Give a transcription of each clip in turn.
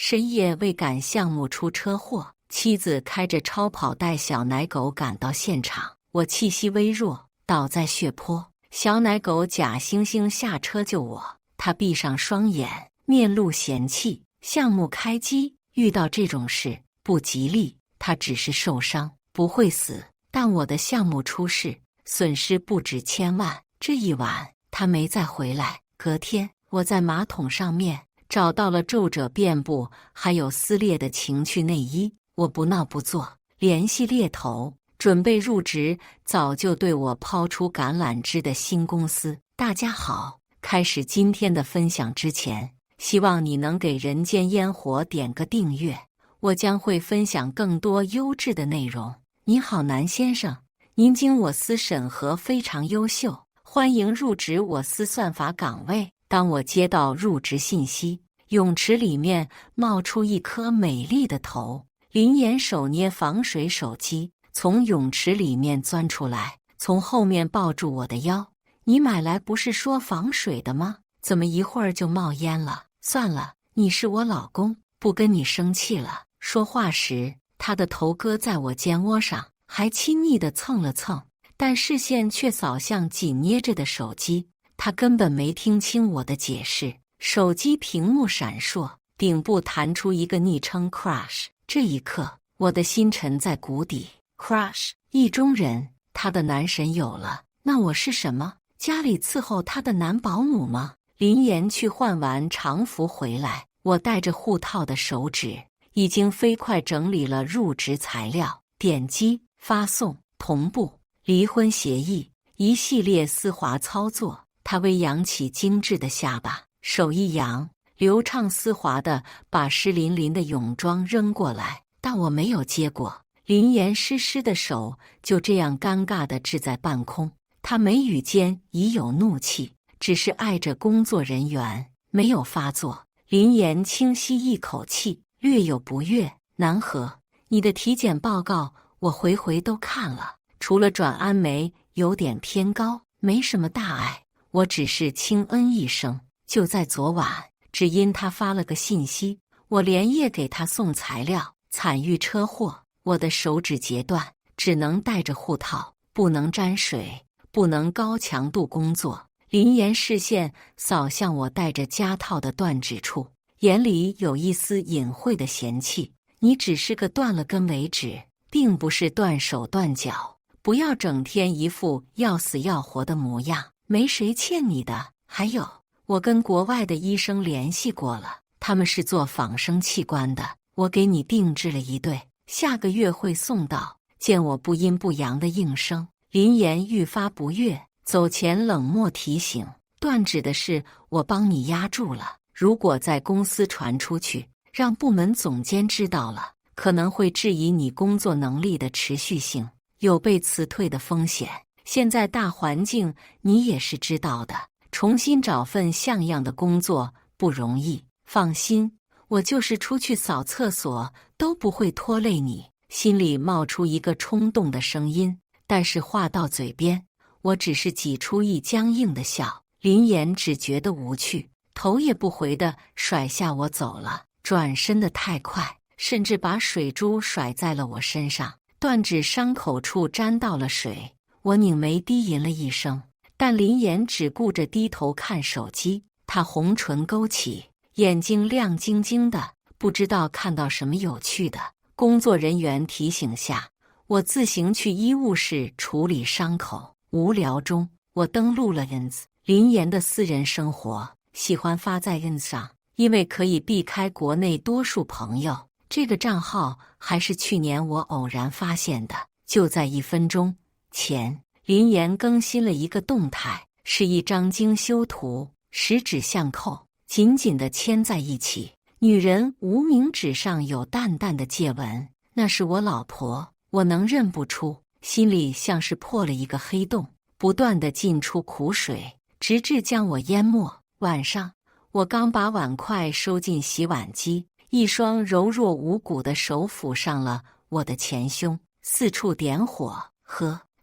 深夜为赶项目出车祸，妻子开着超跑带小奶狗赶到现场，我气息微弱，倒在血泊。小奶狗假惺惺下车救我，他闭上双眼，面露嫌弃。项目开机，遇到这种事不吉利。他只是受伤，不会死，但我的项目出事，损失不止1000万。这一晚他没再回来。隔天，我在马桶上面找到了皱褶遍布还有撕裂的情趣内衣。我不闹不作，联系猎头，准备入职早就对我抛出橄榄枝的新公司。大家好，开始今天的分享之前，希望你能给人间烟火点个订阅，我将会分享更多优质的内容。你好，南先生，您经我司审核非常优秀，欢迎入职我司算法岗位。当我接到入职信息，泳池里面冒出一颗美丽的头。林岩手捏防水手机，从泳池里面钻出来，从后面抱住我的腰。你买来不是说防水的吗？怎么一会儿就冒烟了？算了，你是我老公，不跟你生气了。说话时，他的头搁在我肩窝上，还亲昵地蹭了蹭，但视线却扫向紧捏着的手机。他根本没听清我的解释。手机屏幕闪烁，顶部弹出一个昵称 Crush。这一刻，我的心沉在谷底。Crush， 意中人，他的男神有了，那我是什么？家里伺候他的男保姆吗？林岩去换完常服回来，我戴着护套的手指已经飞快整理了入职材料，点击发送，同步离婚协议，一系列丝滑操作。他微扬起精致的下巴，手一扬，流畅丝滑地把湿淋淋的泳装扔过来，但我没有接过。林岩湿湿的手就这样尴尬地掷在半空，他眉宇间已有怒气，只是碍着工作人员，没有发作。林岩轻吸一口气，略有不悦：南河，你的体检报告我回回都看了，除了转氨酶有点偏高，没什么大碍。我只是轻嗯一声。就在昨晚，只因他发了个信息，我连夜给他送材料。惨遇车祸，我的手指截断，只能戴着护套，不能沾水，不能高强度工作。林岩视线扫向我戴着夹套的断指处，眼里有一丝隐晦的嫌弃。你只是个断了根为止，并不是断手断脚，不要整天一副要死要活的模样，没谁欠你的。还有，我跟国外的医生联系过了，他们是做仿生器官的，我给你定制了一对，下个月会送到。见我不阴不阳的应声，林岩愈发不悦，走前冷漠提醒：断指的事我帮你压住了，如果在公司传出去，让部门总监知道了，可能会质疑你工作能力的持续性，有被辞退的风险。现在大环境你也是知道的，重新找份像样的工作不容易。放心，我就是出去扫厕所都不会拖累你。心里冒出一个冲动的声音，但是话到嘴边，我只是挤出一僵硬的笑。林岩只觉得无趣，头也不回地甩下我走了，转身的太快，甚至把水珠甩在了我身上，断指伤口处沾到了水。我拧眉低吟了一声，但林岩只顾着低头看手机。他红唇勾起，眼睛亮晶晶的，不知道看到什么有趣的。工作人员提醒下，我自行去医务室处理伤口。无聊中，我登录了 ins， 林岩的私人生活喜欢发在 ins 上，因为可以避开国内多数朋友。这个账号还是去年我偶然发现的。就在1分钟前，林岩更新了一个动态，是一张精修图，十指相扣，紧紧地牵在一起。女人无名指上有淡淡的戒纹，那是我老婆。我能认不出，心里像是破了一个黑洞，不断地进出苦水，直至将我淹没。晚上，我刚把碗筷收进洗碗机，一双柔弱无骨的手抚上了我的前胸，四处点火。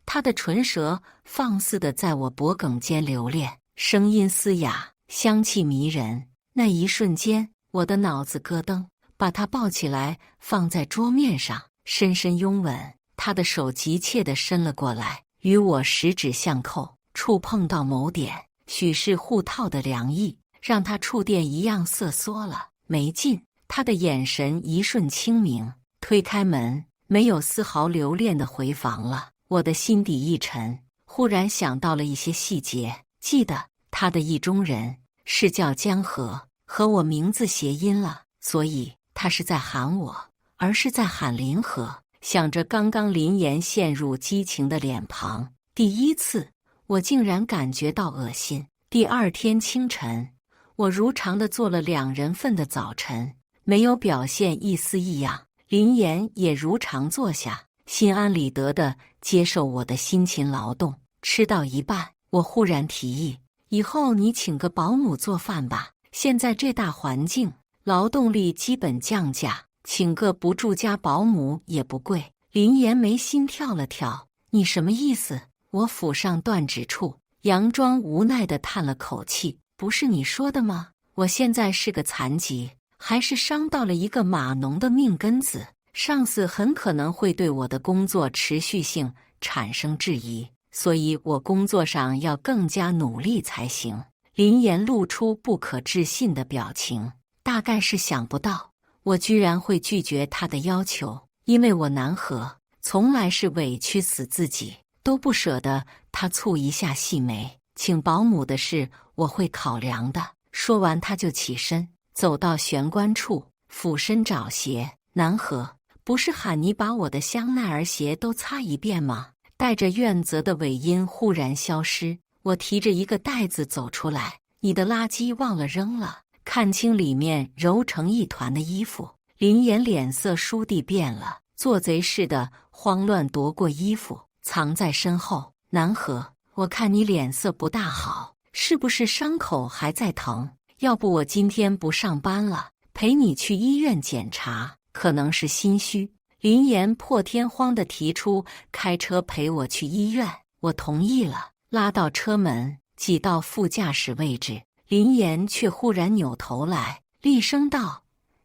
他的唇舌放肆地在我脖颈间留恋，声音嘶哑，香气迷人。那一瞬间，我的脑子咯噔，把他抱起来放在桌面上，深深拥吻。他的手急切地伸了过来，与我十指相扣，触碰到某点，许是互套的凉意，让他触电一样瑟缩了。没劲。他的眼神一瞬清明，推开门，没有丝毫留恋地回房了。我的心底一沉，忽然想到了一些细节，记得他的意中人是叫江河，和我名字谐音了，所以他是在喊我，而是在喊林河。想着刚刚林岩陷入激情的脸庞，第一次我竟然感觉到恶心。第二天清晨，我如常地做了2人份的早晨，没有表现一丝异样。林岩也如常坐下，心安理得地接受我的辛勤劳动。吃到一半，我忽然提议，以后你请个保姆做饭吧，现在这大环境，劳动力基本降价，请个不住家保姆也不贵。林岩眉心跳了跳，你什么意思？我抚上断指处，佯装无奈地叹了口气，不是你说的吗？我现在是个残疾，还是伤到了一个码农的命根子，上司很可能会对我的工作持续性产生质疑，所以我工作上要更加努力才行。林岩露出不可置信的表情，大概是想不到我居然会拒绝他的要求，因为我南河从来是委屈死自己都不舍得。他蹙一下细眉，请保姆的事我会考量的。说完他就起身走到玄关处，俯身找鞋。南河，不是喊你把我的香奈儿鞋都擦一遍吗？带着怨责的尾音忽然消失。我提着一个袋子走出来，你的垃圾忘了扔了。看清里面揉成一团的衣服，林岩脸色倏地变了，做贼似的慌乱夺过衣服，藏在身后。南河，我看你脸色不大好，是不是伤口还在疼？要不我今天不上班了，陪你去医院检查，可能是心虚。林岩破天荒地提出开车陪我去医院，我同意了，拉到车门，挤到副驾驶位置。林岩却忽然扭头来，厉声道：“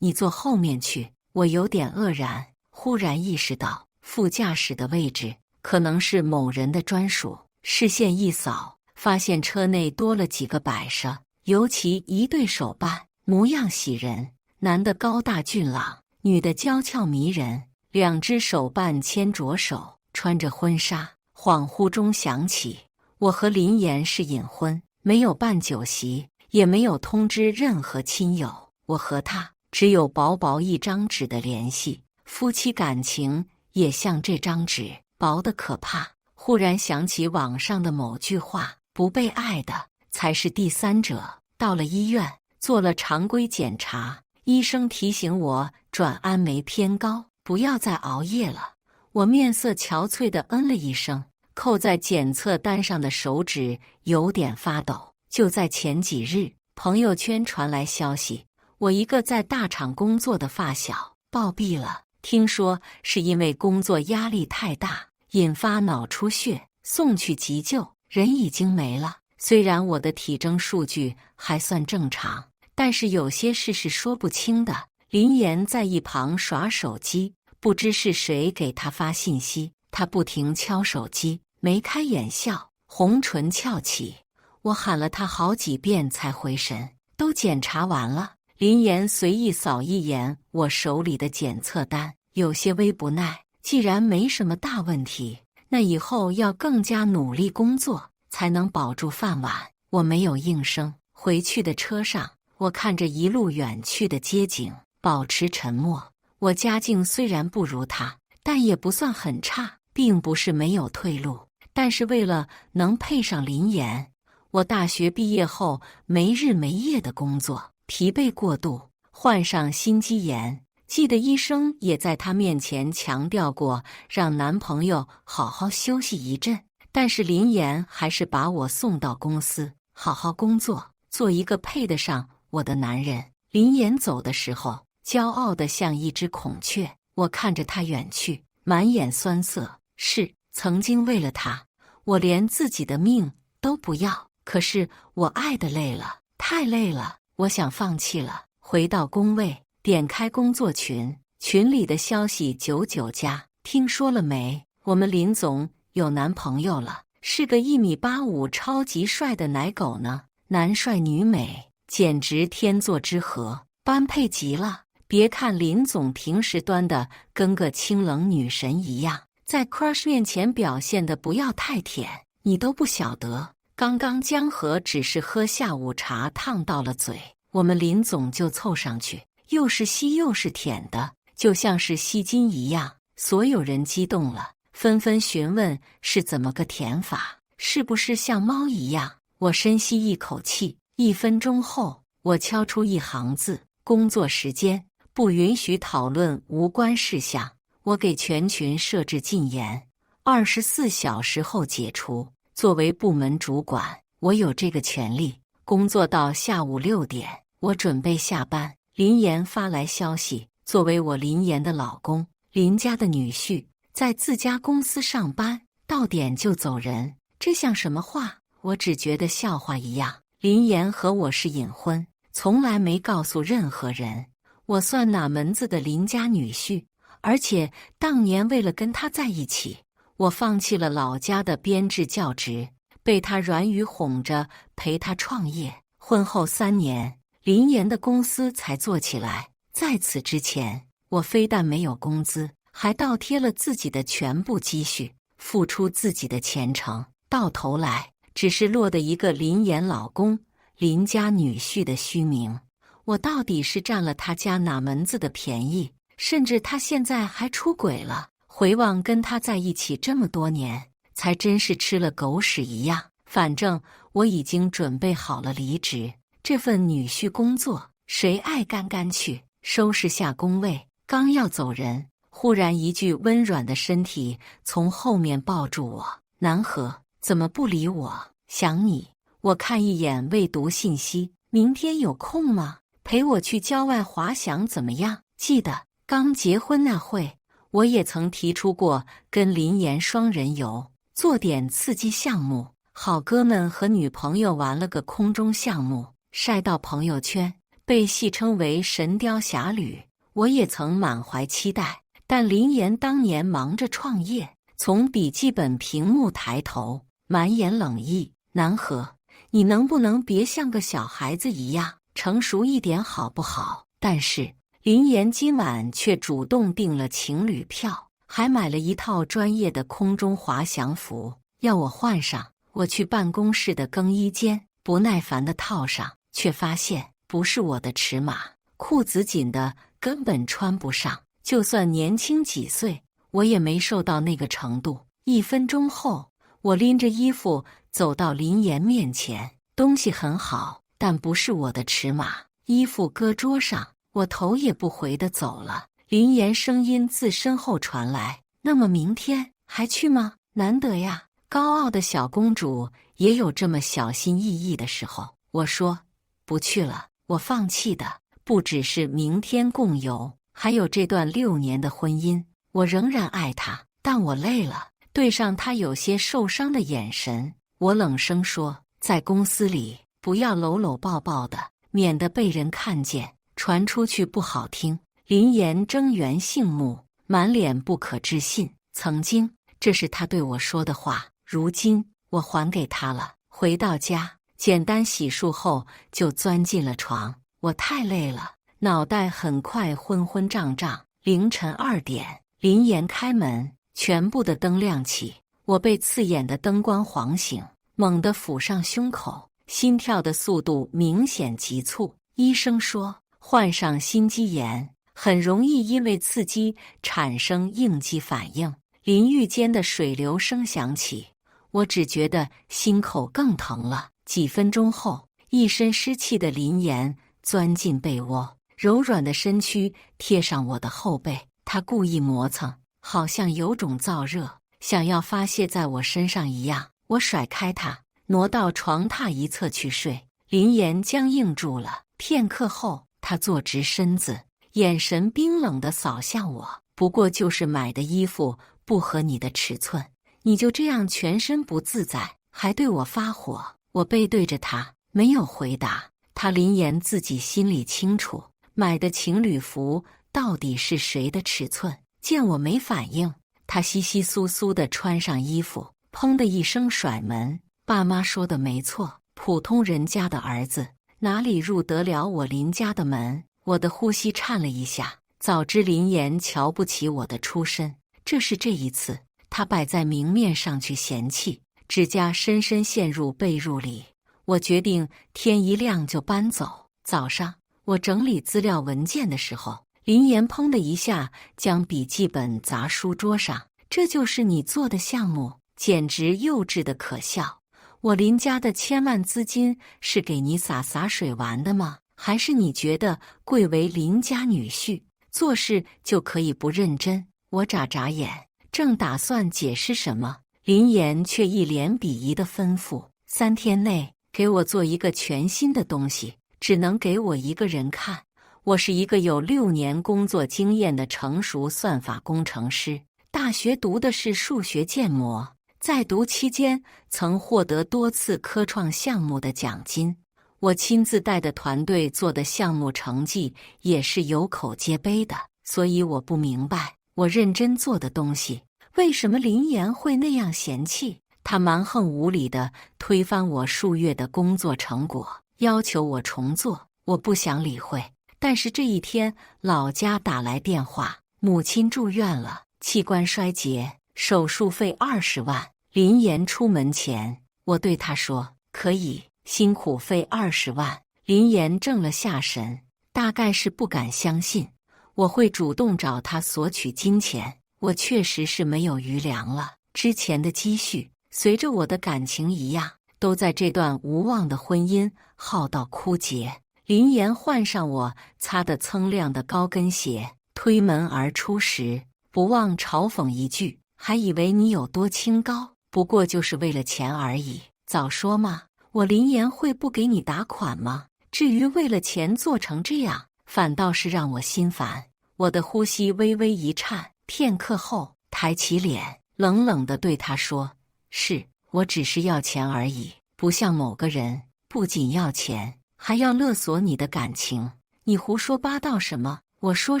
你坐后面去。”我有点愕然，忽然意识到副驾驶的位置可能是某人的专属，视线一扫，发现车内多了几个摆设，尤其一对手办，模样喜人，男的高大俊朗，女的娇俏迷人，2只手办牵着手，穿着婚纱。恍惚中想起，我和林岩是隐婚，没有办酒席，也没有通知任何亲友，我和他只有薄薄一张纸的联系，夫妻感情也像这张纸，薄得可怕。忽然想起网上的某句话，不被爱的才是第三者。到了医院，做了常规检查，医生提醒我转氨酶偏高，不要再熬夜了。我面色憔悴地嗯了一声，扣在检测单上的手指有点发抖。就在前几日，朋友圈传来消息，我一个在大厂工作的发小暴毙了，听说是因为工作压力太大，引发脑出血，送去急救，人已经没了。虽然我的体征数据还算正常，但是有些事是说不清的。林岩在一旁耍手机，不知是谁给他发信息，他不停敲手机，眉开眼笑，红唇翘起。我喊了他好几遍才回神，都检查完了。林岩随意扫一眼我手里的检测单，有些微不耐，既然没什么大问题，那以后要更加努力工作，才能保住饭碗。我没有应声。回去的车上，我看着一路远去的街景，保持沉默。我家境虽然不如他，但也不算很差，并不是没有退路。但是为了能配上林岩，我大学毕业后没日没夜的工作，疲惫过度，患上心肌炎。记得医生也在他面前强调过，让男朋友好好休息一阵。但是林岩还是把我送到公司，好好工作，做一个配得上我的男人。林岩走的时候，骄傲得像一只孔雀。我看着他远去，满眼酸涩。是，曾经为了他，我连自己的命都不要。可是我爱得累了，太累了，我想放弃了。回到工位，点开工作群，群里的消息99加。听说了没？我们林总有男朋友了，是个1.85米超级帅的奶狗呢，男帅女美，简直天作之合，般配极了。别看林总平时端的跟个清冷女神一样，在 crush 面前表现的不要太舔，你都不晓得。刚刚江河只是喝下午茶烫到了嘴，我们林总就凑上去，又是吸又是舔的，就像是吸金一样。所有人激动了，纷纷询问是怎么个舔法，是不是像猫一样？我深吸一口气，1分钟后，我敲出一行字：工作时间不允许讨论无关事项。我给全群设置禁言，24小时后解除。作为部门主管，我有这个权利。工作到下午6点，我准备下班。林岩发来消息，作为我林岩的老公，林家的女婿，在自家公司上班，到点就走人，这像什么话？我只觉得笑话一样。林岩和我是隐婚，从来没告诉任何人。我算哪门子的林家女婿？而且当年为了跟他在一起，我放弃了老家的编制教职，被他软语哄着陪他创业。婚后3年，林岩的公司才做起来。在此之前，我非但没有工资，还倒贴了自己的全部积蓄，付出自己的前程，到头来只是落得一个林岩老公、林家女婿的虚名。我到底是占了他家哪门子的便宜？甚至他现在还出轨了。回望跟他在一起这么多年，才真是吃了狗屎一样。反正我已经准备好了离职，这份女婿工作谁爱干干去。收拾下工位，刚要走人，忽然一具温软的身体从后面抱住我：南河，怎么不理我？想你。我看一眼未读信息，明天有空吗？陪我去郊外滑翔怎么样？记得刚结婚那会，我也曾提出过跟林岩双人游，做点刺激项目。好哥们和女朋友玩了个空中项目，晒到朋友圈，被戏称为神雕侠侣。我也曾满怀期待，但林岩当年忙着创业，从笔记本屏幕抬头，满眼冷意。南河，你能不能别像个小孩子一样，成熟一点好不好？但是林岩今晚却主动订了情侣票，还买了一套专业的空中滑翔服，要我换上。我去办公室的更衣间，不耐烦地套上，却发现不是我的尺码，裤子紧的根本穿不上。就算年轻几岁，我也没瘦到那个程度。1分钟后，我拎着衣服走到林岩面前，东西很好，但不是我的尺码。衣服搁桌上，我头也不回地走了。林岩声音自身后传来：那么明天还去吗？难得呀，高傲的小公主也有这么小心翼翼的时候。我说不去了，我放弃的不只是明天共游，还有这段6年的婚姻。我仍然爱他，但我累了。对上他有些受伤的眼神，我冷声说：在公司里不要搂搂抱抱的，免得被人看见，传出去不好听。林岩睁圆杏目，满脸不可置信。曾经这是他对我说的话，如今我还给他了。回到家，简单洗漱后就钻进了床。我太累了，脑袋很快昏昏胀胀。凌晨2点，林岩开门，全部的灯亮起，我被刺眼的灯光晃醒，猛地抚上胸口，心跳的速度明显急促。医生说患上心肌炎，很容易因为刺激产生应激反应。淋浴间的水流声响起，我只觉得心口更疼了。几分钟后，一身湿气的林岩钻进被窝，柔软的身躯贴上我的后背，他故意磨蹭，好像有种燥热想要发泄在我身上一样。我甩开他，挪到床榻一侧去睡。林岩僵硬住了，片刻后，他坐直身子，眼神冰冷地扫向我。不过就是买的衣服不合你的尺寸，你就这样全身不自在，还对我发火。我背对着他，没有回答。他林岩自己心里清楚，买的情侣服到底是谁的尺寸？见我没反应，他窸窸窣窣地穿上衣服，砰的一声甩门。爸妈说的没错，普通人家的儿子哪里入得了我林家的门？我的呼吸颤了一下。早知林岩瞧不起我的出身，这是这一次他摆在明面上去嫌弃，指甲深深陷入被褥里。我决定天一亮就搬走。早上我整理资料文件的时候，林岩砰的一下将笔记本砸书桌上。这就是你做的项目？简直幼稚的可笑！我林家的千万资金是给你洒水玩的吗？还是你觉得贵为林家女婿，做事就可以不认真？我眨眨眼，正打算解释什么，林岩却一脸鄙夷的吩咐：3天内给我做一个全新的东西，只能给我一个人看。我是一个有6年工作经验的成熟算法工程师，大学读的是数学建模，在读期间曾获得多次科创项目的奖金。我亲自带的团队做的项目成绩也是有口皆碑的，所以我不明白，我认真做的东西，为什么林岩会那样嫌弃？他蛮横无理地推翻我数月的工作成果，要求我重做。我不想理会。但是这一天，老家打来电话，母亲住院了，器官衰竭，手术费20万。林岩出门前，我对他说：“可以。”辛苦费20万。林岩怔了下神，大概是不敢相信我会主动找他索取金钱。我确实是没有余粮了，之前的积蓄随着我的感情一样，都在这段无望的婚姻耗到枯竭。林岩换上我擦得锃亮的高跟鞋，推门而出时，不忘嘲讽一句：“还以为你有多清高，不过就是为了钱而已。早说嘛！我林岩会不给你打款吗？至于为了钱做成这样，反倒是让我心烦。”我的呼吸微微一颤，片刻后抬起脸，冷冷地对他说：“是，我只是要钱而已，不像某个人，不仅要钱，还要勒索你的感情。你胡说八道什么？我说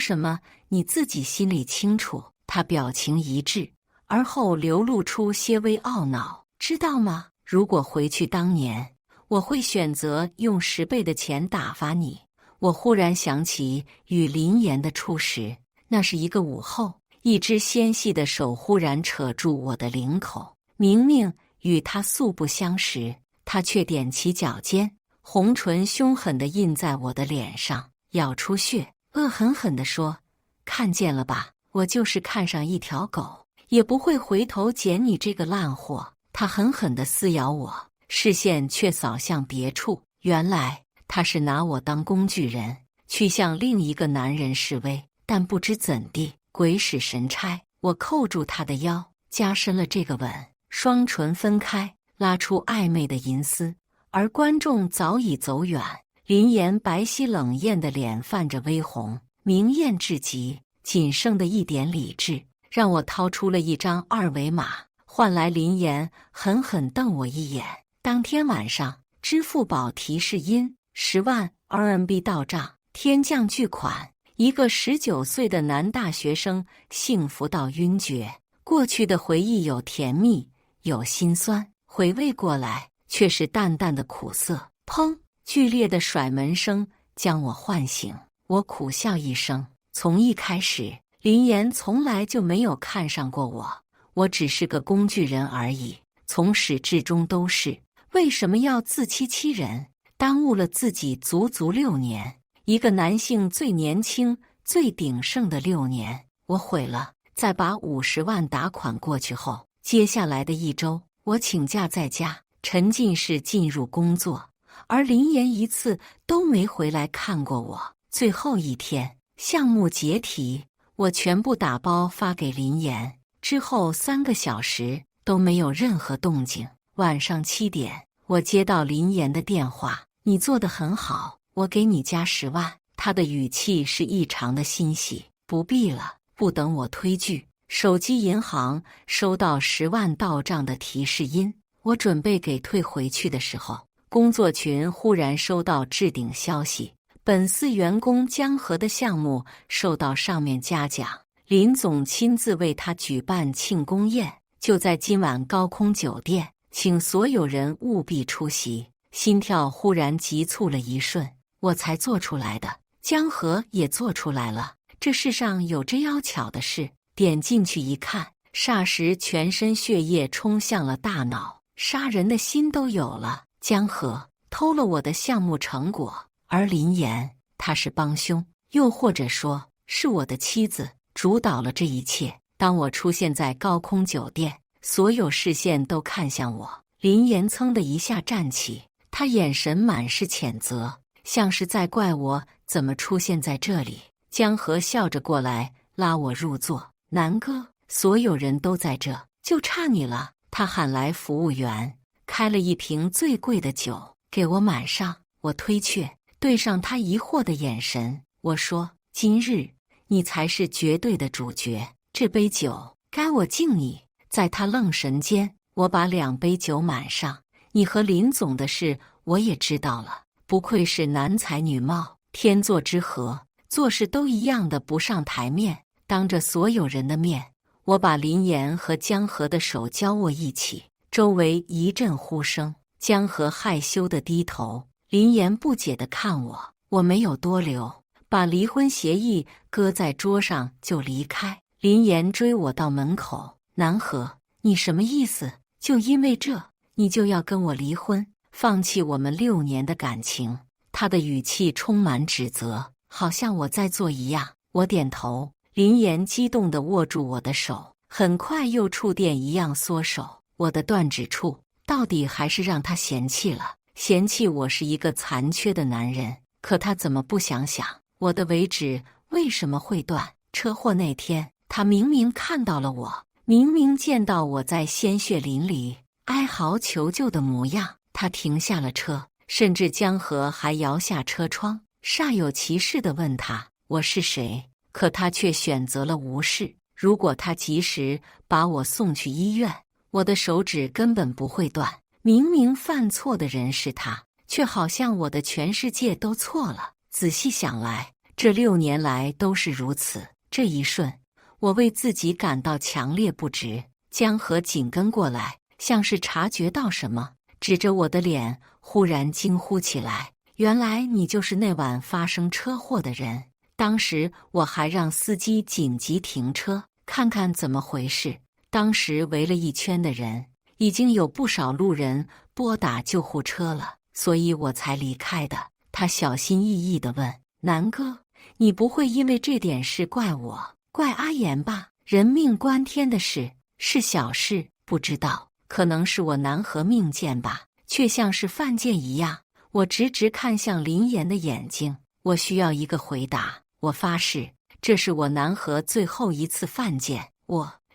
什么，你自己心里清楚。”他表情一滞，而后流露出些微懊恼：“知道吗？如果回去当年，我会选择用10倍的钱打发你。”我忽然想起与林岩的初识，那是一个午后，一只纤细的手忽然扯住我的领口。明明与他素不相识，他却踮起脚尖，红唇凶狠地印在我的脸上，咬出血，恶狠狠地说：“看见了吧，我就是看上一条狗，也不会回头捡你这个烂货。”他狠狠地撕咬我，视线却扫向别处。原来他是拿我当工具人，去向另一个男人示威。但不知怎地，鬼使神差，我扣住他的腰，加深了这个吻，双唇分开，拉出暧昧的银丝。而观众早已走远，林岩白皙冷艳的脸泛着微红，明艳至极，仅剩的一点理智，让我掏出了一张2维码。换来林岩狠狠瞪我一眼。当天晚上，支付宝提示音10万 RMB 到账，天降巨款。一个19岁的男大学生幸福到晕厥。过去的回忆有甜蜜，有心酸，回味过来却是淡淡的苦涩。砰！剧烈的甩门声将我唤醒。我苦笑一声。从一开始，林岩从来就没有看上过我。我只是个工具人而已，从始至终都是。为什么要自欺欺人，耽误了自己足足6年？一个男性最年轻、最鼎盛的6年，我毁了。在把50万打款过去后，接下来的1周，我请假在家，沉浸式进入工作，而林岩一次都没回来看过我。最后一天，项目解体，我全部打包发给林岩。之后3个小时都没有任何动静。晚上7点，我接到林岩的电话：“你做得很好，我给你加10万。”他的语气是异常的欣喜。不必了。不等我推拒，手机银行收到10万到账的提示音。我准备给退回去的时候，工作群忽然收到置顶消息：本司员工江河的项目受到上面嘉奖，林总亲自为他举办庆功宴，就在今晚高空酒店，请所有人务必出席。心跳忽然急促了一瞬，我才做出来的，江河也做出来了。这世上有这妖巧的事，点进去一看，霎时全身血液冲向了大脑，杀人的心都有了。江河偷了我的项目成果，而林岩他是帮凶，又或者说是我的妻子主导了这一切。当我出现在高空酒店，所有视线都看向我，林岩噌的一下站起，他眼神满是谴责，像是在怪我怎么出现在这里。江河笑着过来拉我入座，南哥，所有人都在这，就差你了。他喊来服务员，开了一瓶最贵的酒给我满上。我推却，对上他疑惑的眼神，我说，今日你才是绝对的主角，这杯酒该我敬你。在他愣神间，我把2杯酒满上。你和林总的事我也知道了，不愧是男才女貌，天作之合，做事都一样的不上台面。当着所有人的面，我把林岩和江河的手交握一起，周围一阵呼声。江河害羞地低头，林岩不解地看我，我没有多留，把离婚协议搁在桌上就离开。林岩追我到门口，南河，你什么意思？就因为这，你就要跟我离婚，放弃我们6年的感情？他的语气充满指责，好像我在做一样。我点头。林岩激动地握住我的手，很快又触电一样缩手。我的断指处到底还是让他嫌弃了，嫌弃我是一个残缺的男人。可他怎么不想想，我的尾指为什么会断？车祸那天，他明明看到了我，明明见到我在鲜血淋漓哀嚎求救的模样。他停下了车，甚至江河还摇下车窗，煞有其事地问他我是谁。可他却选择了无视。如果他及时把我送去医院，我的手指根本不会断。明明犯错的人是他，却好像我的全世界都错了。仔细想来，这6年来都是如此。这一瞬，我为自己感到强烈不值。江河紧跟过来，像是察觉到什么，指着我的脸，忽然惊呼起来：原来你就是那晚发生车祸的人。当时我还让司机紧急停车，看看怎么回事。当时围了一圈的人，已经有不少路人拨打救护车了，所以我才离开的。他小心翼翼地问：南哥，你不会因为这点事怪我，怪阿言吧？人命关天的事是小事，不知道，可能是我南河命贱吧，却像是犯贱一样。我直直看向林岩的眼睛，我需要一个回答。我发誓，这是我南河最后一次犯贱。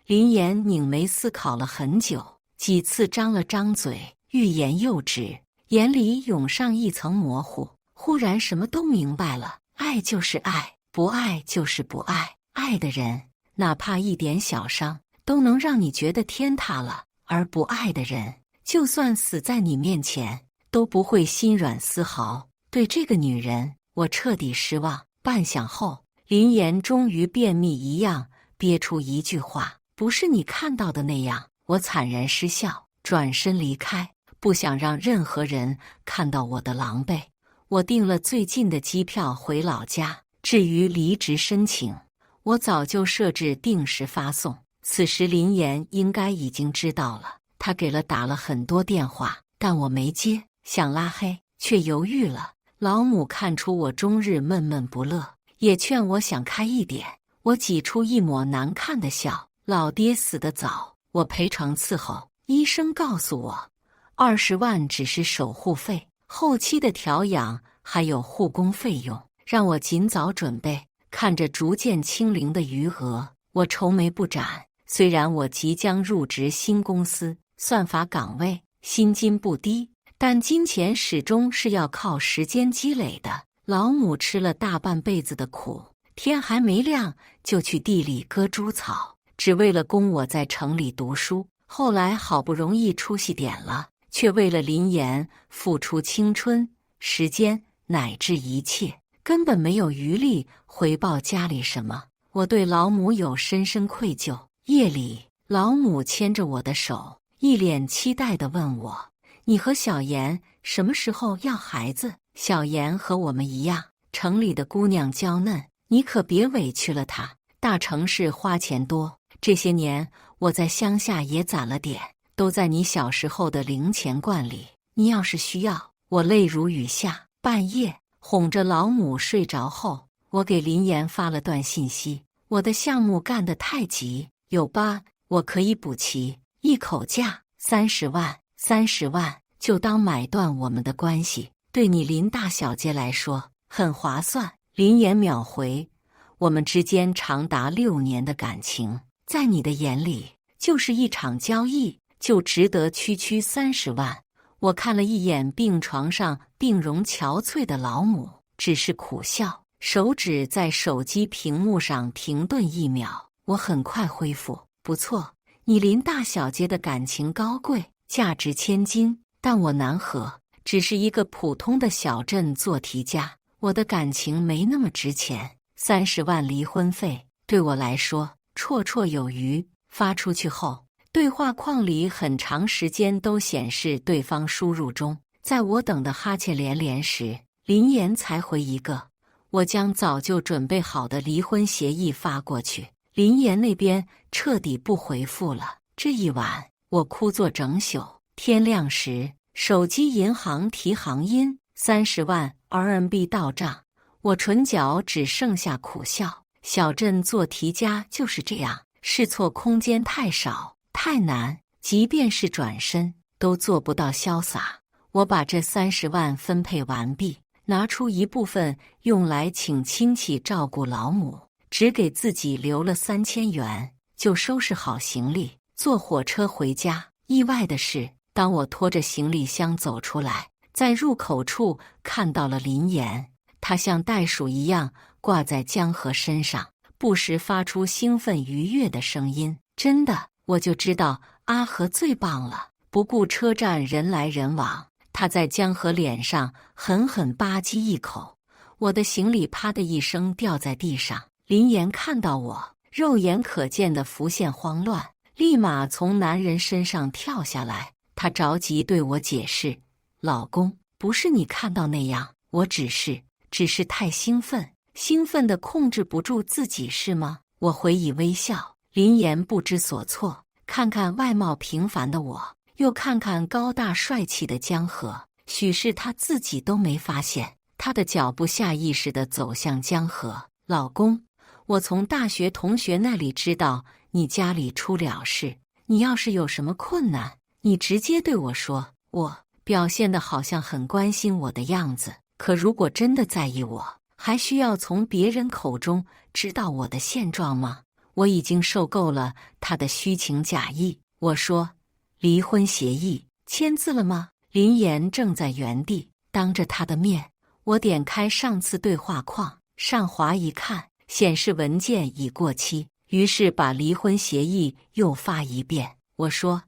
林岩拧眉思考了很久，几次张了张嘴，欲言又止，眼里涌上一层模糊。忽然什么都明白了，爱就是爱，不爱就是不爱。爱的人，哪怕一点小伤，都能让你觉得天塌了；而不爱的人，就算死在你面前，都不会心软丝毫。对这个女人，我彻底失望。半晌后，林岩终于便秘一样憋出一句话：不是你看到的那样。我惨然失笑，转身离开，不想让任何人看到我的狼狈。我订了最近的机票回老家，至于离职申请，我早就设置定时发送。此时林岩应该已经知道了，他打了很多电话，但我没接，想拉黑，却犹豫了。老母看出我终日闷闷不乐，也劝我想开一点。我挤出一抹难看的笑：老爹死得早，我赔偿伺候。医生告诉我，20万只是守护费，后期的调养还有护工费用，让我尽早准备。看着逐渐清零的余额，我愁眉不展。虽然我即将入职新公司，算法岗位，薪金不低，但金钱始终是要靠时间积累的。老母吃了大半辈子的苦，天还没亮就去地里割猪草，只为了供我在城里读书。后来好不容易出息点了，却为了林岩付出青春、时间乃至一切。根本没有余力回报家里什么。我对老母有深深愧疚。夜里，老母牵着我的手，一脸期待地问我：“你和小妍什么时候要孩子？”小妍和我们一样，城里的姑娘娇嫩，你可别委屈了她。大城市花钱多，这些年我在乡下也攒了点，都在你小时候的零钱罐里。你要是需要，我泪如雨下。半夜哄着老母睡着后，我给林岩发了段信息：我的项目干得太急，有吧？我可以补齐，一口价30万，30万就当买断我们的关系，对你林大小姐来说很划算。林岩秒回：我们之间长达6年的感情，在你的眼里就是一场交易，就值得区区30万。我看了一眼病床上病容憔悴的老母，只是苦笑，手指在手机屏幕上停顿1秒。我很快恢复：不错，你林大小姐的感情高贵，价值千金，但我南河只是一个普通的小镇做题家，我的感情没那么值钱。30万离婚费对我来说绰绰有余。发出去后，对话框里很长时间都显示对方输入中。在我等得哈欠连连时，林岩才回一个：我将早就准备好的离婚协议发过去。林岩那边彻底不回复了。这一晚我哭作整宿。天亮时，手机银行提行音：30万 RMB 到账。我唇角只剩下苦笑。小镇做题家就是这样，试错空间太少，太难，即便是转身都做不到潇洒。我把这30万分配完毕，拿出一部分用来请亲戚照顾老母，只给自己留了3000元，就收拾好行李，坐火车回家。意外的是，当我拖着行李箱走出来，在入口处看到了林岩，他像袋鼠一样挂在江河身上，不时发出兴奋愉悦的声音。真的，我就知道阿和最棒了。不顾车站人来人往，他在江河脸上狠狠吧唧一口，我的行李啪的一声掉在地上。林岩看到我，肉眼可见的浮现慌乱，立马从男人身上跳下来。他着急对我解释：老公，不是你看到那样，我只是太兴奋的控制不住自己，是吗？我回以微笑。林岩不知所措，看看外貌平凡的我，又看看高大帅气的江河，许是他自己都没发现，他的脚步下意识地走向江河。老公，我从大学同学那里知道你家里出了事，你要是有什么困难，你直接对我说。我表现得好像很关心我的样子，可如果真的在意我，还需要从别人口中知道我的现状吗？我已经受够了他的虚情假意。我说：离婚协议签字了吗？林岩正在原地，当着他的面，我点开上次对话框，上滑一看，显示文件已过期，于是把离婚协议又发一遍。我说：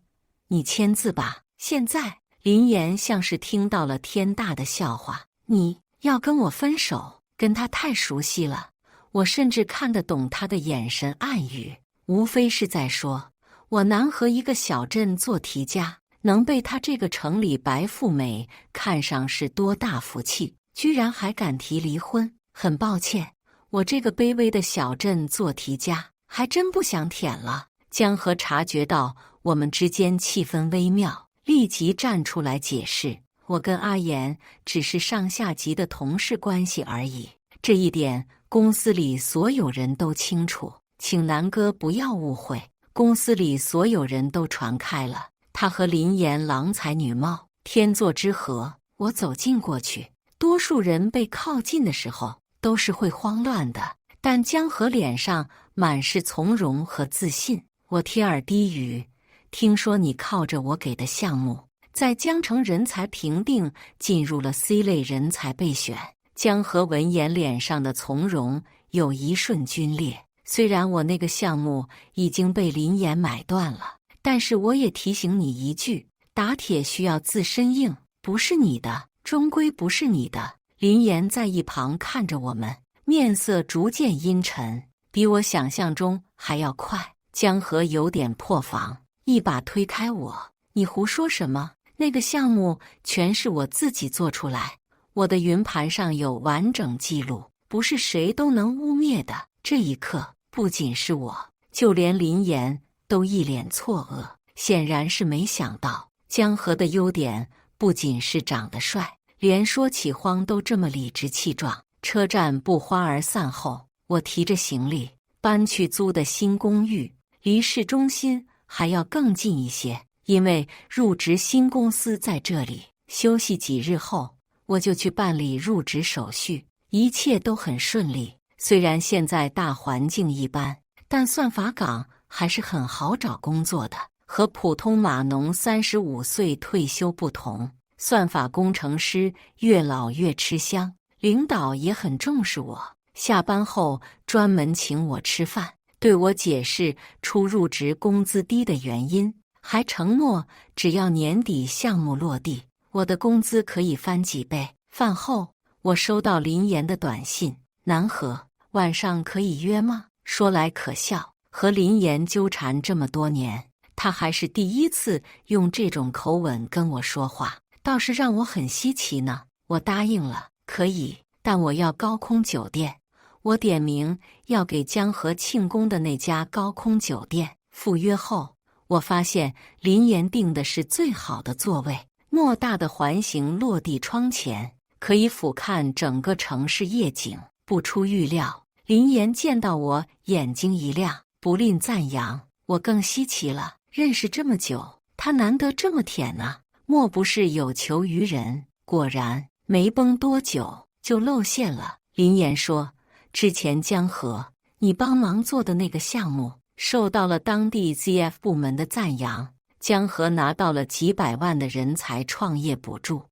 你签字吧，现在。林岩像是听到了天大的笑话：你要跟我分手？跟他太熟悉了，我甚至看得懂他的眼神暗语，无非是在说，我南河一个小镇做题家，能被他这个城里白富美看上是多大福气，居然还敢提离婚。很抱歉，我这个卑微的小镇做题家还真不想舔了。江河察觉到我们之间气氛微妙，立即站出来解释：我跟阿岩只是上下级的同事关系而已，这一点公司里所有人都清楚，请南哥不要误会。公司里所有人都传开了，他和林岩郎才女貌，天作之合。我走近过去，多数人被靠近的时候都是会慌乱的，但江河脸上满是从容和自信。我贴耳低语：听说你靠着我给的项目，在江城人才评定进入了 C 类人才备选。江河闻言脸上的从容有一瞬皲裂。虽然我那个项目已经被林岩买断了，但是我也提醒你一句，打铁需要自身硬，不是你的终归不是你的。林岩在一旁看着我们，面色逐渐阴沉，比我想象中还要快。江河有点破防，一把推开我：“你胡说什么？那个项目全是我自己做出来，我的云盘上有完整记录，不是谁都能污蔑的。”这一刻，不仅是我，就连林岩都一脸错愕，显然是没想到江河的优点不仅是长得帅，连说起慌都这么理直气壮。车站不欢而散后，我提着行李搬去租的新公寓，离市中心还要更近一些，因为入职新公司在这里。休息几日后，我就去办理入职手续，一切都很顺利。虽然现在大环境一般，但算法岗还是很好找工作的。和普通码农35岁退休不同，算法工程师越老越吃香。领导也很重视我，下班后专门请我吃饭，对我解释初入职工资低的原因，还承诺只要年底项目落地，我的工资可以翻几倍。饭后，我收到林岩的短信：“南河，晚上可以约吗？”说来可笑，和林岩纠缠这么多年，他还是第一次用这种口吻跟我说话，倒是让我很稀奇呢。我答应了，可以，但我要高空酒店。我点名要给江河庆功的那家高空酒店。赴约后，我发现林岩订的是最好的座位，偌大的环形落地窗前，可以俯瞰整个城市夜景。不出预料，林岩见到我眼睛一亮，不吝赞扬。我更稀奇了，认识这么久，他难得这么舔啊，莫不是有求于人？果然，没绷多久就露馅了。林岩说：“之前江河你帮忙做的那个项目，受到了当地 ZF 部门的赞扬，江河拿到了几百万的人才创业补助。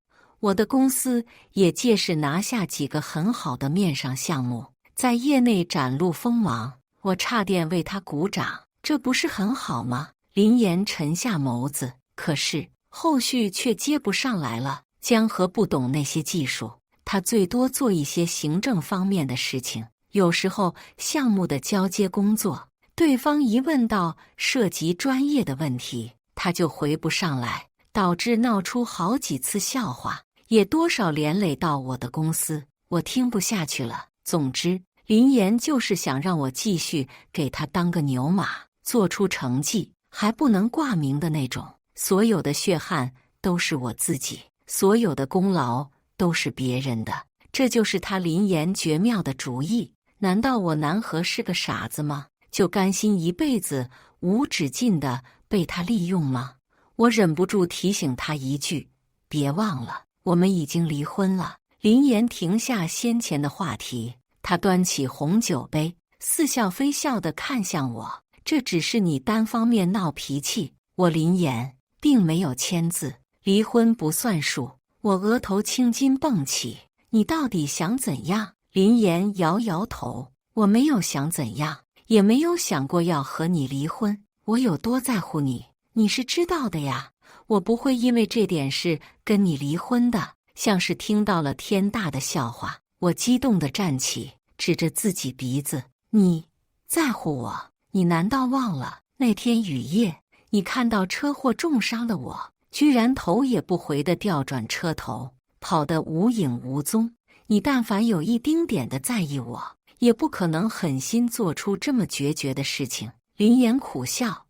我的公司也借势拿下几个很好的面上项目，在业内展露锋芒，我差点为他鼓掌，这不是很好吗？”林岩沉下眸子，可是后续却接不上来了。江河不懂那些技术，他最多做一些行政方面的事情，有时候项目的交接工作，对方一问到涉及专业的问题，他就回不上来，导致闹出好几次笑话，也多少连累到我的公司。我听不下去了。总之，林岩就是想让我继续给他当个牛马，做出成绩，还不能挂名的那种。所有的血汗都是我自己，所有的功劳都是别人的，这就是他林岩绝妙的主意。难道我南河是个傻子吗？就甘心一辈子无止境地被他利用吗？我忍不住提醒他一句：“别忘了，我们已经离婚了。”林岩停下先前的话题，他端起红酒杯，似笑非笑地看向我：“这只是你单方面闹脾气，我林岩并没有签字，离婚不算数。”我额头青筋蹦起：“你到底想怎样？”林岩摇摇头：“我没有想怎样，也没有想过要和你离婚。我有多在乎你，你是知道的呀。我不会因为这点事跟你离婚的。”像是听到了天大的笑话，我激动地站起，指着自己鼻子：“你在乎我？你难道忘了那天雨夜，你看到车祸重伤的我，居然头也不回地调转车头，跑得无影无踪？你但凡有一丁点的在意我，也不可能狠心做出这么决绝的事情。”林岩苦笑：“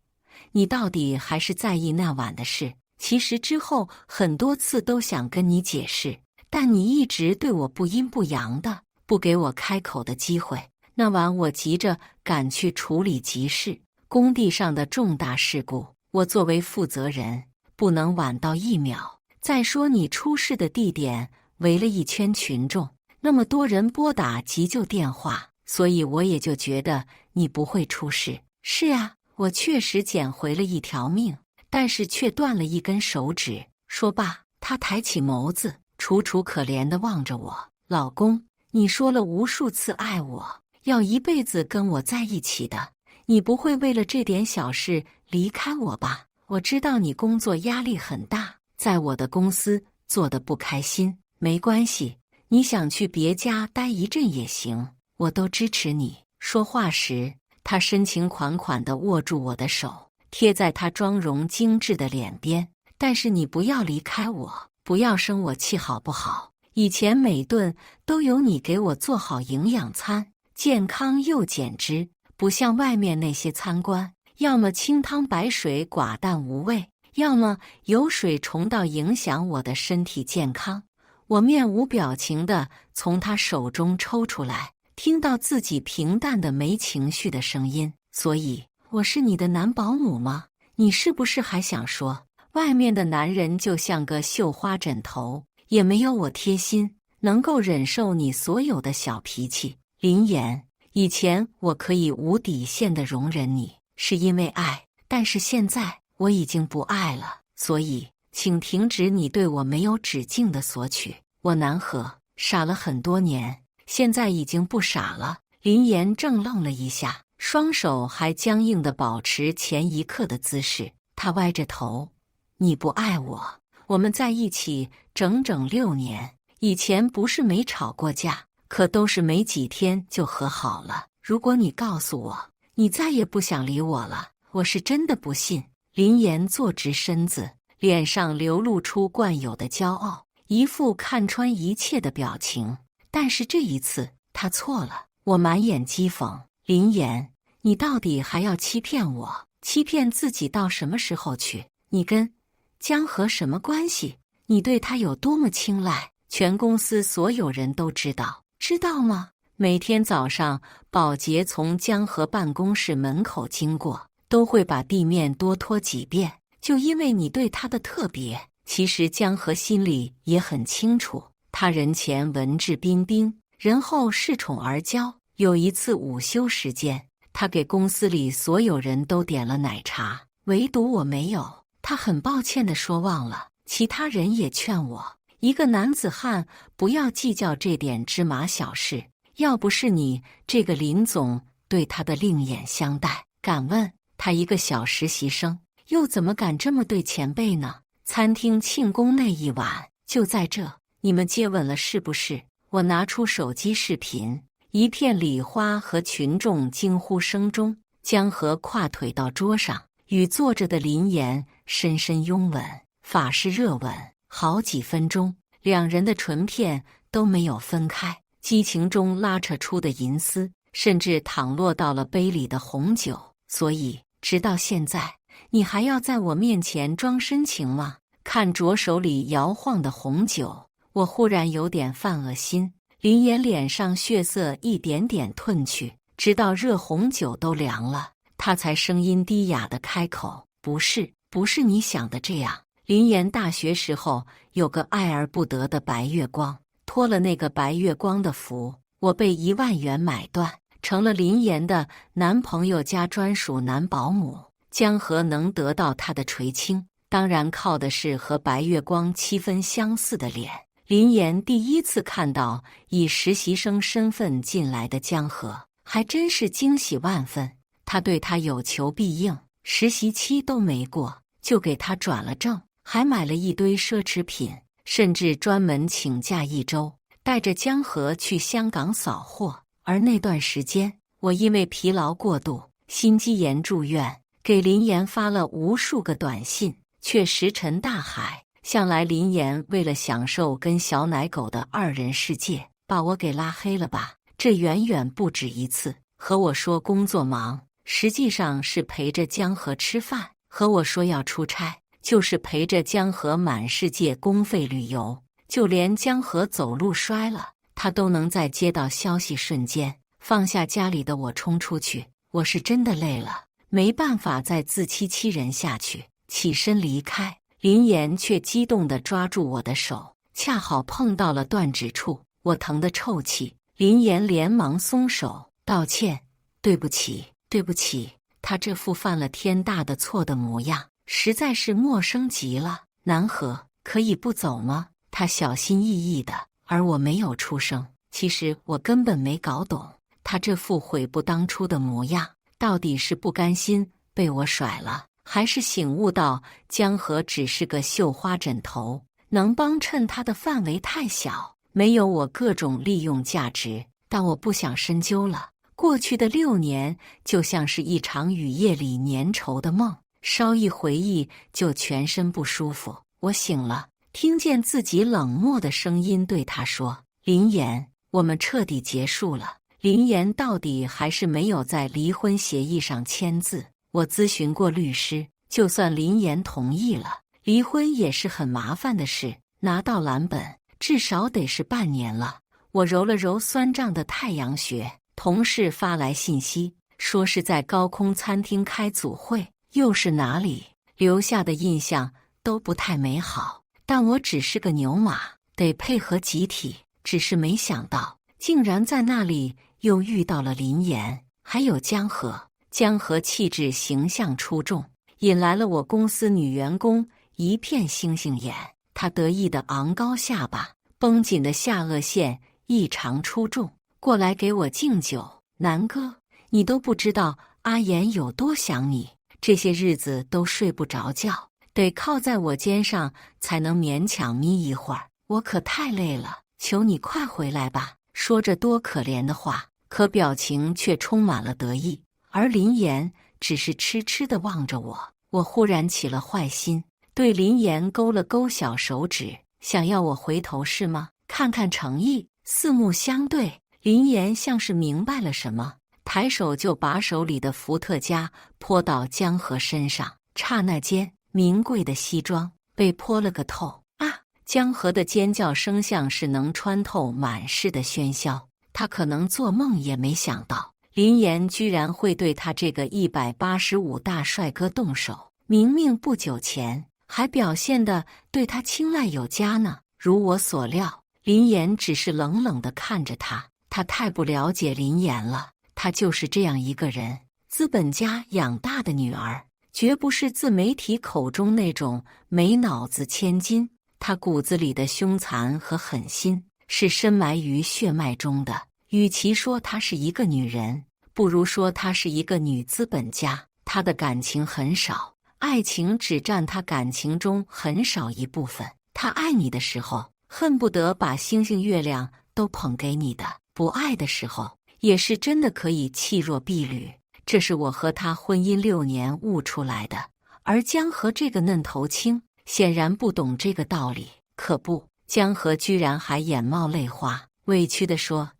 你到底还是在意那晚的事。其实之后很多次都想跟你解释，但你一直对我不阴不阳的，不给我开口的机会。那晚我急着赶去处理急事，工地上的重大事故，我作为负责人不能晚到一秒。再说你出事的地点围了一圈群众，那么多人拨打急救电话，所以我也就觉得你不会出事。是啊，我确实捡回了一条命，但是却断了一根手指。”说罢，他抬起眸子，楚楚可怜地望着我：“老公，你说了无数次爱我，要一辈子跟我在一起的，你不会为了这点小事离开我吧？我知道你工作压力很大，在我的公司做得不开心，没关系，你想去别家待一阵也行，我都支持你。说话时，他深情款款地握住我的手，贴在他妆容精致的脸边。但是你不要离开我，不要生我气好不好？以前每顿都有你给我做好营养餐，健康又减脂，不像外面那些餐馆，要么清汤白水寡淡无味，要么油水重到影响我的身体健康。我面无表情地从他手中抽出来，听到自己平淡的没情绪的声音。所以我是你的男保姆吗？你是不是还想说外面的男人就像个绣花枕头，也没有我贴心，能够忍受你所有的小脾气？林言，以前我可以无底线的容忍你，是因为爱，但是现在我已经不爱了，所以请停止你对我没有止境的索取。我南河傻了很多年，现在已经不傻了。林言怔愣了一下，双手还僵硬地保持前一刻的姿势。他歪着头，你不爱我，我们在一起整整6年，以前不是没吵过架，可都是没几天就和好了。如果你告诉我你再也不想理我了，我是真的不信。林言坐直身子，脸上流露出惯有的骄傲，一副看穿一切的表情。但是这一次他错了。我满眼讥讽，林言，你到底还要欺骗我？欺骗自己到什么时候去？你跟江河什么关系？你对他有多么青睐，全公司所有人都知道，知道吗？每天早上保洁从江河办公室门口经过，都会把地面多拖几遍，就因为你对他的特别。其实江河心里也很清楚，他人前文质彬彬，人后恃宠而骄。有一次午休时间，他给公司里所有人都点了奶茶，唯独我没有。他很抱歉地说忘了。其他人也劝我，一个男子汉不要计较这点芝麻小事。要不是你这个林总对他的另眼相待，敢问他一个小实习生，又怎么敢这么对前辈呢？餐厅庆功那一晚就在这，你们接吻了是不是？我拿出手机视频，一片礼花和群众惊呼声中，江河跨腿到桌上，与坐着的林言深深拥吻，法式热吻，好几分钟，两人的唇片都没有分开，激情中拉扯出的银丝，甚至淌落到了杯里的红酒。所以，直到现在，你还要在我面前装深情吗？看着手里摇晃的红酒，我忽然有点犯恶心。林言脸上血色一点点褪去，直到热红酒都凉了，他才声音低哑地开口：不是你想的这样。林言大学时候有个爱而不得的白月光，托了那个白月光的福，我被1万元买断，成了林言的男朋友家专属男保姆。江河能得到他的垂青，当然靠的是和白月光7分相似的脸。林言第一次看到以实习生身份进来的江河，还真是惊喜万分。他对他有求必应，实习期都没过，就给他转了正，还买了一堆奢侈品，甚至专门请假1周，带着江河去香港扫货。而那段时间，我因为疲劳过度、心肌炎住院，给林言发了无数个短信，却石沉大海。向来林言为了享受跟小奶狗的2人世界，把我给拉黑了吧？这远远不止一次。和我说工作忙，实际上是陪着江河吃饭；和我说要出差，就是陪着江河满世界公费旅游。就连江河走路摔了，他都能在接到消息瞬间放下家里的我冲出去。我是真的累了，没办法再自欺欺人下去，起身离开。林言却激动地抓住我的手，恰好碰到了断指处，我疼得抽泣。林言连忙松手，道歉：对不起，对不起。他这副犯了天大的错的模样，实在是陌生极了。南河，可以不走吗？他小心翼翼的，而我没有出声。其实我根本没搞懂，他这副悔不当初的模样，到底是不甘心被我甩了，还是醒悟到江河只是个绣花枕头，能帮衬他的范围太小。没有我各种利用价值，但我不想深究了。过去的6年就像是一场雨夜里粘稠的梦，稍一回忆就全身不舒服。我醒了，听见自己冷漠的声音对他说：林岩，我们彻底结束了。林岩到底还是没有在离婚协议上签字。我咨询过律师，就算林岩同意了，离婚也是很麻烦的事，拿到蓝本至少得是半年了。我揉了揉酸胀的太阳穴，同事发来信息，说是在高空餐厅开组会，又是哪里，留下的印象都不太美好。但我只是个牛马，得配合集体，只是没想到竟然在那里又遇到了林岩，还有江河。江河气质形象出众，引来了我公司女员工一片星星眼。她得意的昂高下巴，绷紧的下颚线异常出众，过来给我敬酒。南哥，你都不知道阿言有多想你，这些日子都睡不着觉，得靠在我肩上才能勉强眯一会儿，我可太累了，求你快回来吧。说着多可怜的话，可表情却充满了得意。而林岩只是痴痴地望着我，我忽然起了坏心，对林岩勾了勾小手指，想要我回头是吗？看看诚意。四目相对，林岩像是明白了什么，抬手就把手里的伏特加泼到江河身上，刹那间，名贵的西装被泼了个透。啊！江河的尖叫声像是能穿透满室的喧嚣，他可能做梦也没想到林岩居然会对他这个185大帅哥动手，明明不久前还表现得对他青睐有加呢。如我所料，林岩只是冷冷地看着他，他太不了解林岩了，他就是这样一个人，资本家养大的女儿，绝不是自媒体口中那种没脑子千金。他骨子里的凶残和狠心是深埋于血脉中的。与其说她是一个女人，不如说她是一个女资本家。她的感情很少，爱情只占她感情中很少一部分。她爱你的时候，恨不得把星星月亮都捧给你的；不爱的时候，也是真的可以弃若敝履。这是我和她婚姻6年悟出来的。而江河这个嫩头青显然不懂这个道理。可不，江河居然还眼冒泪花，委屈地说：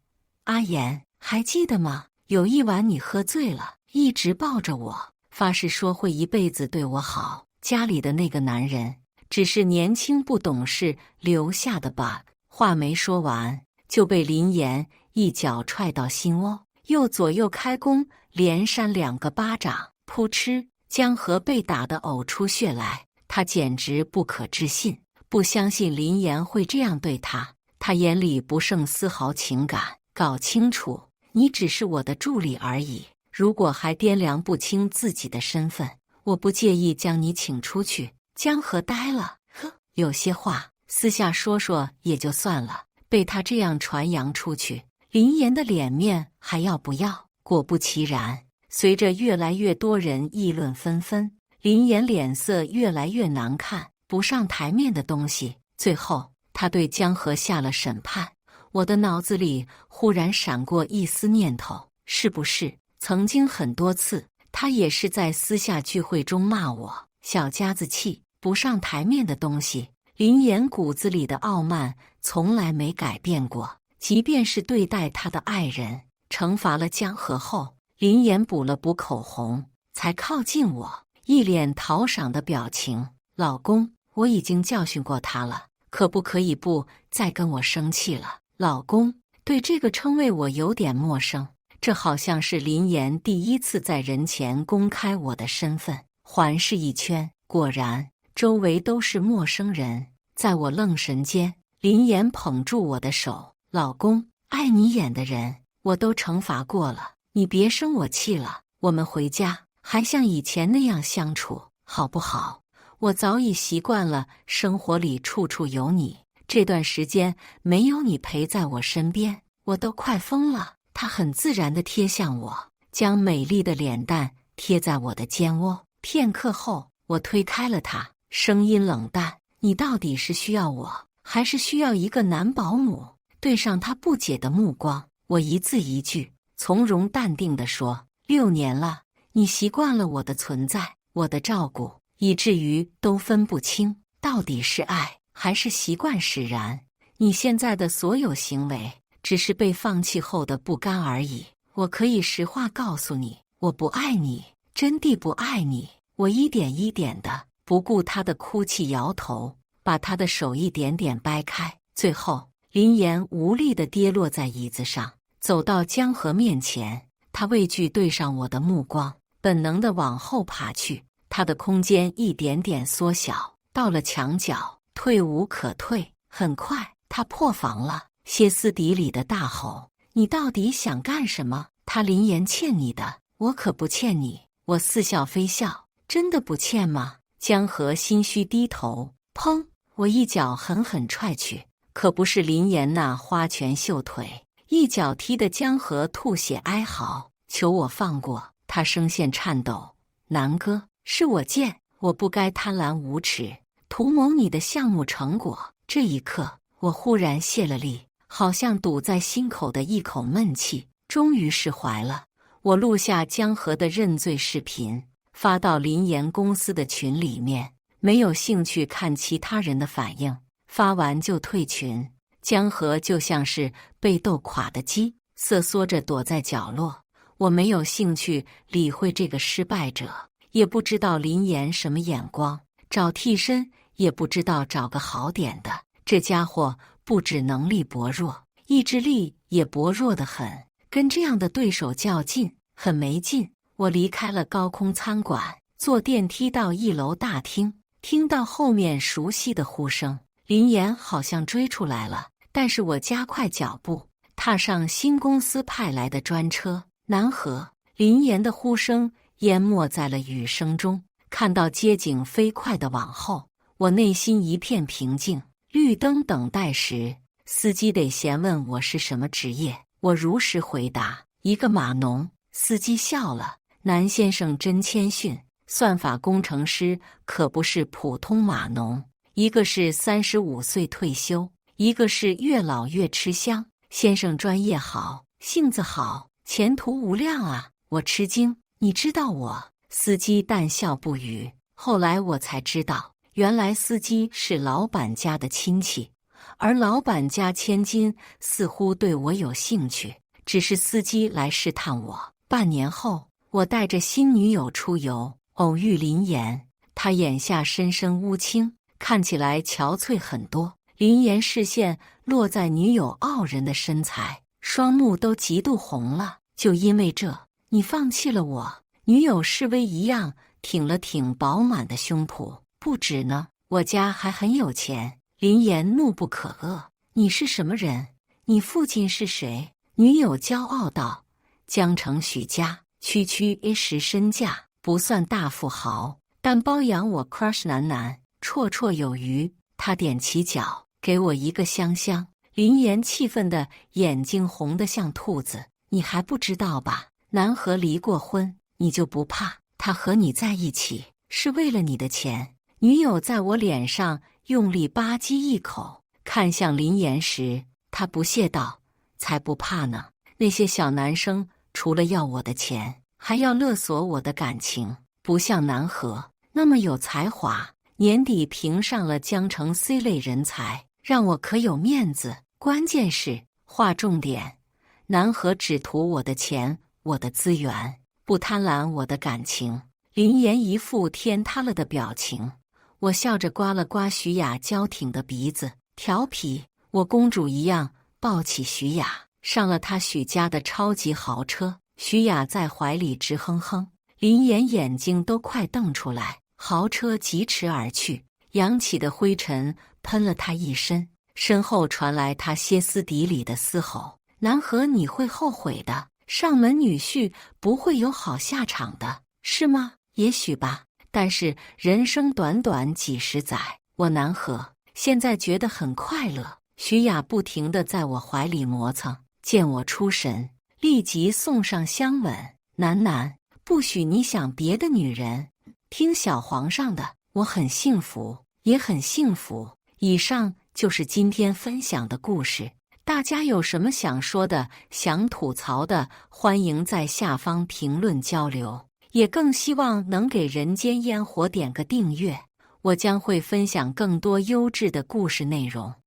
阿言，还记得吗？有一晚你喝醉了，一直抱着我，发誓说会一辈子对我好。家里的那个男人只是年轻不懂事留下的 bug。 话没说完，就被林岩一脚踹到心窝，又左右开弓，连扇2个巴掌。扑哧，江河被打得呕出血来，他简直不可置信，不相信林岩会这样对他。他眼里不剩丝毫情感。搞清楚，你只是我的助理而已。如果还掂量不清自己的身份，我不介意将你请出去。江河呆了，呵，有些话私下说说也就算了，被他这样传扬出去，林岩的脸面还要不要？果不其然，随着越来越多人议论纷纷，林岩脸色越来越难看，不上台面的东西。最后，他对江河下了审判。我的脑子里忽然闪过一丝念头，是不是曾经很多次，他也是在私下聚会中骂我小家子气，不上台面的东西？林岩骨子里的傲慢从来没改变过，即便是对待他的爱人。惩罚了江河后，林岩补了补口红，才靠近我，一脸讨赏的表情。老公，我已经教训过他了，可不可以不再跟我生气了？老公，对这个称谓我有点陌生，这好像是林岩第一次在人前公开我的身份。环视一圈，果然周围都是陌生人。在我愣神间，林岩捧住我的手，老公，爱你演的人我都惩罚过了，你别生我气了，我们回家还像以前那样相处，好不好？我早已习惯了生活里处处有你，这段时间没有你陪在我身边，我都快疯了。他很自然地贴向我，将美丽的脸蛋贴在我的肩窝。片刻后，我推开了他，声音冷淡：你到底是需要我，还是需要一个男保姆？对上他不解的目光，我一字一句，从容淡定地说：6年了，你习惯了我的存在，我的照顾，以至于都分不清到底是爱还是习惯使然。你现在的所有行为，只是被放弃后的不甘而已。我可以实话告诉你，我不爱你，真的不爱你。我一点一点的，不顾他的哭泣摇头，把他的手一点点掰开。最后，林岩无力地跌落在椅子上，走到江河面前，他畏惧对上我的目光，本能地往后爬去。他的空间一点点缩小，到了墙角，退无可退。很快，他破防了，歇斯底里的大吼：“你到底想干什么？他林岩欠你的，我可不欠你。”我似笑非笑：“真的不欠吗？”江河心虚低头，砰！我一脚狠狠踹去，可不是林岩那花拳绣腿，一脚踢得江河吐血哀嚎：“求我放过！”他声线颤抖：“南哥，是我贱，我不该贪婪无耻，图谋你的项目成果。”这一刻，我忽然泄了力，好像堵在心口的一口闷气终于释怀了。我录下江河的认罪视频，发到林岩公司的群里面，没有兴趣看其他人的反应，发完就退群。江河就像是被逗垮的鸡，瑟缩着躲在角落。我没有兴趣理会这个失败者，也不知道林岩什么眼光，找替身也不知道找个好点的。这家伙不止能力薄弱，意志力也薄弱得很，跟这样的对手较劲很没劲。我离开了高空餐馆，坐电梯到1楼大厅，听到后面熟悉的呼声，林岩好像追出来了，但是我加快脚步，踏上新公司派来的专车。南河，林岩的呼声淹没在了雨声中，看到街景飞快地往后，我内心一片平静。绿灯等待时，司机得先问我是什么职业，我如实回答：一个码农。司机笑了：南先生真谦逊，算法工程师可不是普通码农，一个是35岁退休，一个是越老越吃香。先生专业好，性子好，前途无量啊！我吃惊：你知道我？司机淡笑不语。后来我才知道，原来司机是老板家的亲戚，而老板家千金似乎对我有兴趣，只是司机来试探我。半年后，我带着新女友出游，偶遇林岩。他眼下深深乌青，看起来憔悴很多。林岩视线落在女友傲人的身材，双目都极度红了。就因为这，你放弃了我？女友示威一样挺了挺饱满的胸脯。不止呢，我家还很有钱。林岩怒不可遏：你是什么人？你父亲是谁？女友骄傲道：江城许家，区区一时身价，不算大富豪，但包养我 crush 男，绰绰有余。他踮起脚，给我一个香香。林岩气愤的眼睛红得像兔子：你还不知道吧？南河离过婚，你就不怕他和你在一起是为了你的钱？女友在我脸上用力吧唧一口，看向林岩时，他不屑道：才不怕呢，那些小男生除了要我的钱，还要勒索我的感情，不像南河那么有才华，年底评上了江城 C 类人才，让我可有面子。关键是划重点，南河只图我的钱，我的资源，不贪婪我的感情。林岩一副天塌了的表情，我笑着刮了刮徐雅娇挺的鼻子，调皮。我公主一样抱起徐雅，上了她许家的超级豪车。徐雅在怀里直哼哼，林岩眼睛都快瞪出来。豪车疾驰而去，扬起的灰尘喷了他一身，身后传来他歇斯底里的嘶吼：南河，你会后悔的，上门女婿不会有好下场的，是吗？也许吧，但是人生短短几十载，我南河现在觉得很快乐。徐雅不停地在我怀里磨蹭，见我出神，立即送上香吻：南，不许你想别的女人，听小皇上的，我很幸福，也很幸福。以上就是今天分享的故事，大家有什么想说的、想吐槽的，欢迎在下方评论交流。也更希望能给人间烟火点个订阅，我将会分享更多优质的故事内容。